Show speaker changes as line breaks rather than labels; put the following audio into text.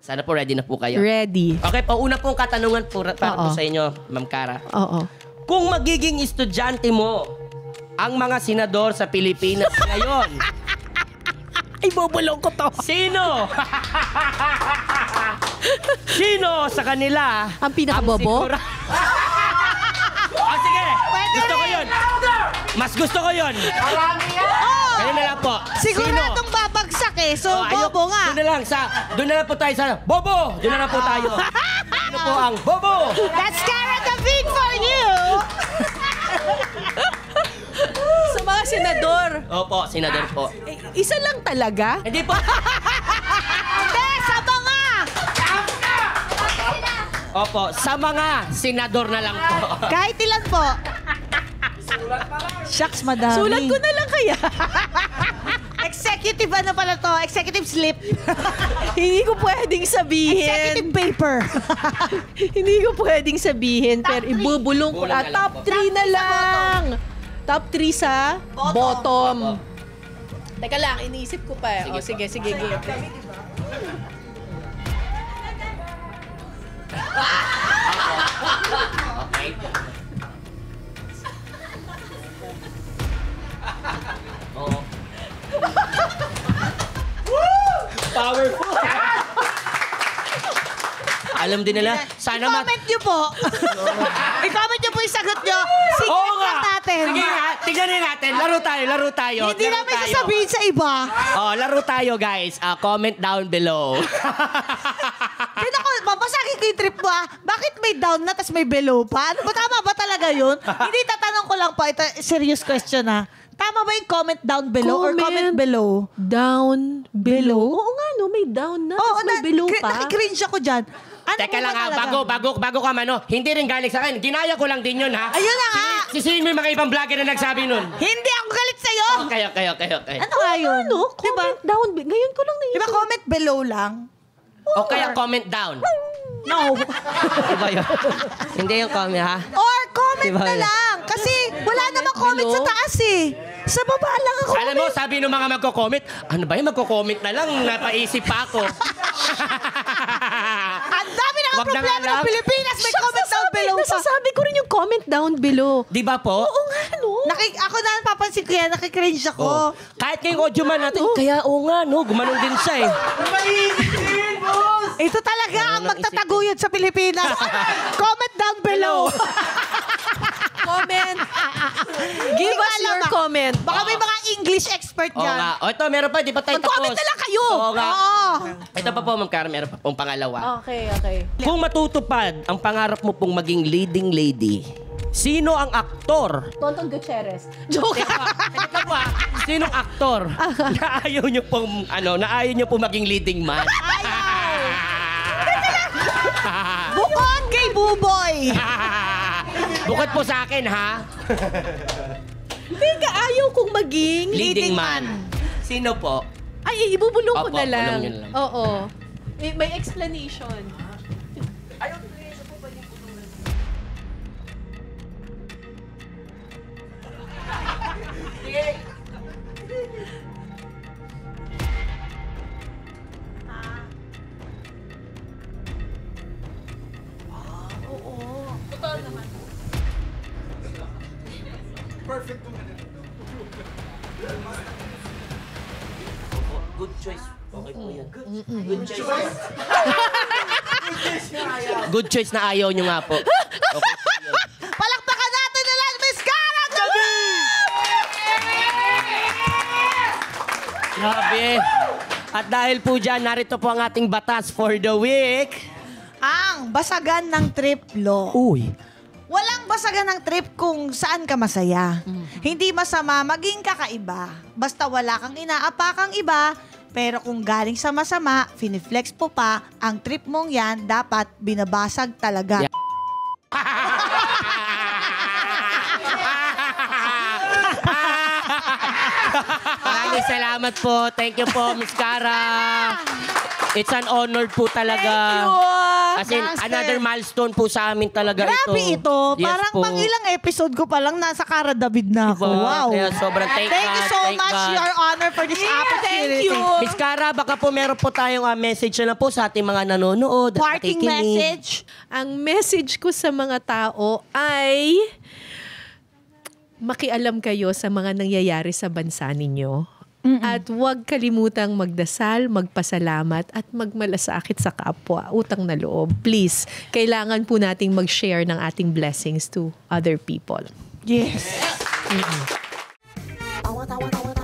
Sana po ready na po kayo.
Ready.
Okay po, una pong katanungan po para po sa inyo, Ma'am Cara.
Oo.
Kung magiging estudyante mo ang mga senador sa Pilipinas ngayon,
Ay, bubulong ko to.
sino? Sino sa kanila
Ang pinakabobo?
Sige! Gusto ko yun! Mas gusto ko yun! Kaya na lang po.
Siguradong babagsak eh. So,
Ayok,
bobo nga.
Doon na lang po tayo sa Bobo! Doon na lang po tayo. Sino po ang Bobo?
That's Cara David for you.
Sa mga senador.
Opo, senador po.
Isa lang talaga?
Hindi po.
Hindi, sa mga.
Opo, sa mga senador na lang po.
Kahit ilan po. Shucks, madami.
Sulat ko na lang kaya.
Executive ano pala to? Executive slip.
Hindi ko pwedeng sabihin.
Executive paper.
Hindi ko pwedeng sabihin.
Top
pero
three.
ibubulong ko.
Bulang na lang
Top
po.
3 na lang. Top 3 sa bottom.
Opo.
Teka lang, iniisip ko pa.
Sige
Sige,
po.
sige.
Okay. Oo. Powerful. Alam din nila. Sana
I-comment nyo po. I-comment nyo po yung sagot nyo. Sige,
Oo nga.
natin.
Sige nga, tignan natin. Laro tayo.
Hindi
Laro
namin
tayo.
sasabihin sa iba.
Oh, laro tayo, guys. Comment down below.
Then ako, babasagin ko yung trip mo ah. Bakit may down na tas may below pa? Ano ba, tama ba talaga yun? Hindi, tatanong ko lang po. Ito, serious question ah. Tama ba yung comment down below or comment below?
Down below? Oo nga, no. May down na.
Oo,
tapos may below pa.
nakikringe ako dyan. Ano
Teka
ba
lang ha,
talaga?
bago ka man, no? Hindi rin galing sa akin. Ginaya ko lang din yun, ha?
Ayun na nga.
Sisihin mo yung mga ibang vlogger na nagsabi nun.
Hindi ako galit sa'yo.
Okay.
Ano nga yun?
Ano?
Diba?
Comment down. Ngayon ko lang naisip.
Diba comment below lang?
O kaya comment down.
No.
Diba yun? Hindi yung comment, ha?
Or comment
Diba
na
yun?
lang. Kasi wala namang comment sa
below?
taas eh. Sa baba lang ang
Alam mo, sabi ng mga magko-comment, ano ba yung magko-comment na lang? Napaisip pa ako.
Ang dami na
Wag na
problema
nga lang.
ng Pilipinas. May comment down below pa.
Nasasabi ko rin yung comment down below.
Di ba po?
Oo nga, no?
Ako na napapansin ko yan. Nakikringe ako.
Oh. Kahit ngayong audio man natin, kaya oo nga, no? Gumanon din siya, eh.
Ito talaga ang magtataguyod sa Pilipinas. Comment down below.
Comment. Give
Hindi ko
us
alam,
your
ah.
comment.
Baka may mga English expert
Oo
dyan.
nga. O ito, meron pa, di ba tayo tapos?
Mag-comment na lang kayo.
Oo nga.
Oo.
Ito pa po, Ma'am Cara, meron pa pong pangalawa.
Okay.
Kung matutupad ang pangarap mo pong maging leading lady, sino ang aktor?
Tonton Gutierrez. Joke.
Teka po, sinong aktor na ayaw nyo pong, maging leading man?
Bukod kay Buboy.
Bukod po sa akin, ha?
Teka, ayaw kong maging
Leading man. Sino po?
Ay, ibubulong ko
Opo,
na lang.
bulong yun lang.
Oo. May explanation.
Good choice. Okay po yan. Good choice. Good choice na ayaw nyo nga po. Okay po yun.
Palakpakan natin na lang, Miss Cara David!
Grabe. At dahil po dyan, narito po ang ating batas for the week.
Ang basagan ng trip law.
Uy.
Walang basagan ng trip kung saan ka masaya. Hindi masama maging kakaiba. Basta wala kang inaapakang iba, pero kung galing sa masama, finiflex po pa, ang trip mong yan dapat binabasag talaga.
Yeah. Maraming salamat po. Thank you po, Miss Cara. It's an honor po talaga.
Thank you.
As in,
Master.
another milestone po sa amin talaga
Grabe ito.
Yes
Parang
po.
pang ilang episode ko pa lang nasa Kara David na ako.
Diba?
Wow.
Kaya sobrang thank
Thank you
God,
so
thank
much,
God.
Your Honor, for this opportunity.
Thank you.
Miss Cara, baka po meron po tayong message na lang po sa ating mga nanonood. at
Parting
nakikinig.
message.
Ang message ko sa mga tao ay makialam kayo sa mga nangyayari sa bansa ninyo. At huwag kalimutang magdasal, magpasalamat at magmalasakit sa kapwa. Utang na loob. Please, kailangan po nating mag-share ng ating blessings to other people.
Yes.
Tawa, tawa, tawa, tawa.